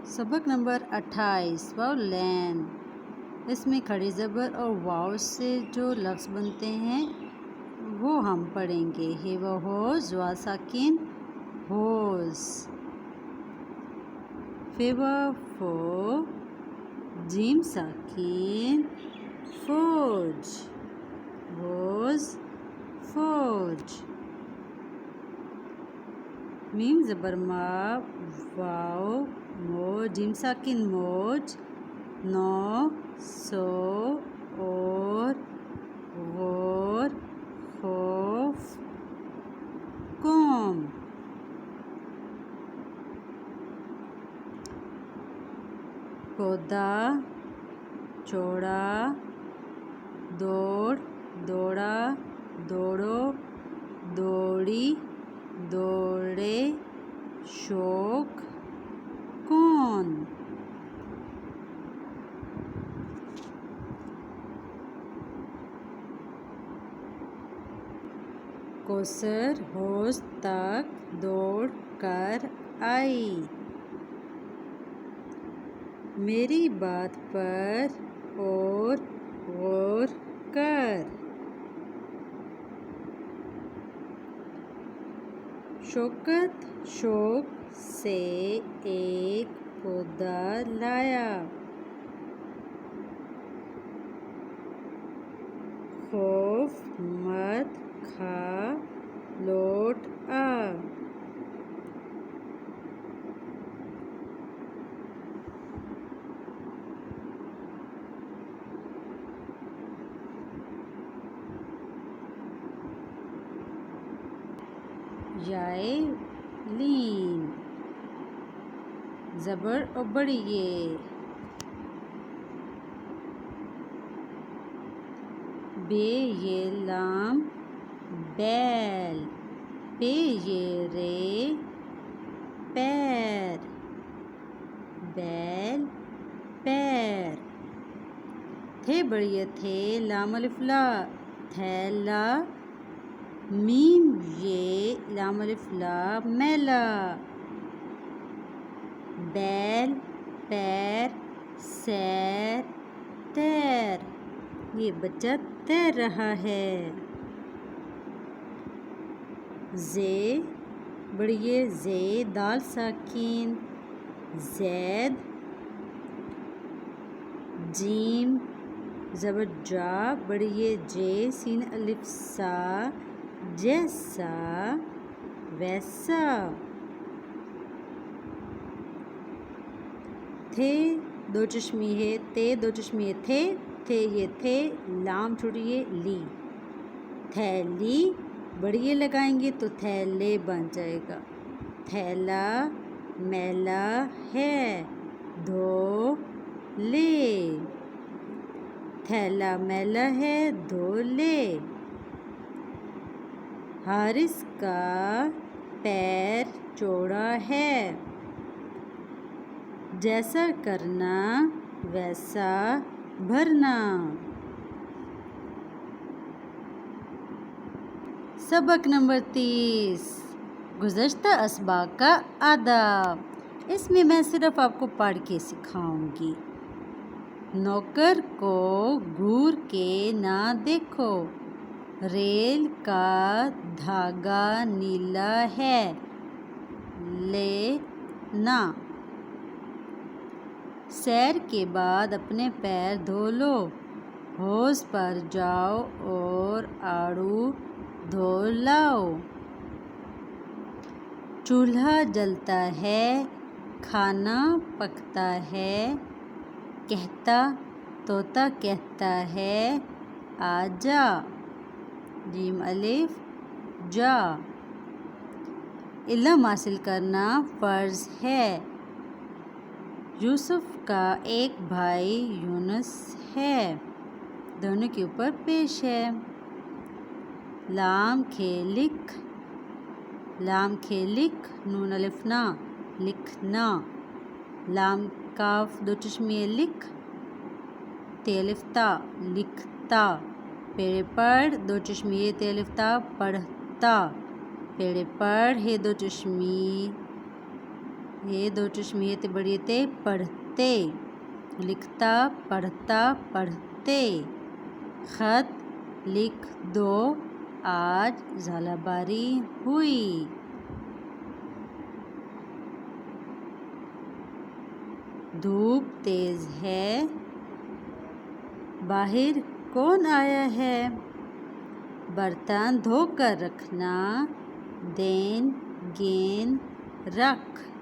سبق نمبر 28 واو لین۔ اس میں کھڑی زبر اور واو سے جو لفظ بنتے ہیں وہ ہم پڑھیں گے۔ ہے و ہوز، وا ساکن ہوز، فے و فو، جیم ساکن فوج، ہوز فوج، میم زبر ما، واو مو، جیم ساکن موج، نو سو اور غور خوف قوم، پودا چوڑا، دوڑ دوڑا، دوڑو دوڑی، دوڑے، شوق کون، کوثر حوض تک دوڑ کر آئی، میری بات پر اور غور کر، شوکت شوق سے ایک پودا لایا، خوف مت کھا لوٹ آ، یائے لین، زبر ابڑیے، بے یہ لام بیل، پے یہ رے پیر، بیل پیر، تھے بڑیے تھے، لام الف لا، تھیلا، میم یہ لام الف لا میلا، بیل پیر، سیر تیر، یہ بچہ تیر رہا ہے، زے بڑیے زے، دال ساکین زید، جیم زبر جا، بڑیے جے، سین الف سا، جیسا ویسا، تھے دو چشمی ہے، تے دو چشمی ہے، تھے یہ تھے، لام چھوڑیے لی، تھیلی بڑیے لگائیں گے تو تھیلے بن جائے گا، تھیلا میلا ہے، دھو لے، تھیلا میلا ہے، دھو لے، حارث کا پیر چوڑا ہے، جیسا کرنا ویسا بھرنا۔ سبق نمبر 30 گزشتہ اسباق کا آداب، اس میں میں صرف آپ کو پڑھ کے سکھاؤں گی۔ نوکر کو گھور کے نہ دیکھو، ریل کا دھاگا نیلا ہے، لینا، سیر کے بعد اپنے پیر دھو لو، حوض پر جاؤ اور آڑو دھو لاؤ، چولہا جلتا ہے، کھانا پکتا ہے، کہتا طوطا کہتا ہے آجا، جیم الف جا، علم حاصل کرنا فرض ہے، یوسف کا ایک بھائی یونس ہے، دونوں کے اوپر پیش ہے، لام کھے لکھ، لام کھے لکھ، نون الف نا لکھنا، لام کاف دو چشمی لکھ، تے الف تا لکھتا، پیڑے پڑھ دو چشمی تے الف تا پڑھتا، پیڑے پڑھ ہے دو چشمی یہ دو چشمی ہے تے بڑی تے پڑھتے، لکھتا پڑھتا پڑھتے، خط لکھ دو آج ژالہ باری ہوئی۔ دھوپ تیز ہے، باہر کون آیا ہے؟ برتن دھو کر رکھنا، دین گیند رکھ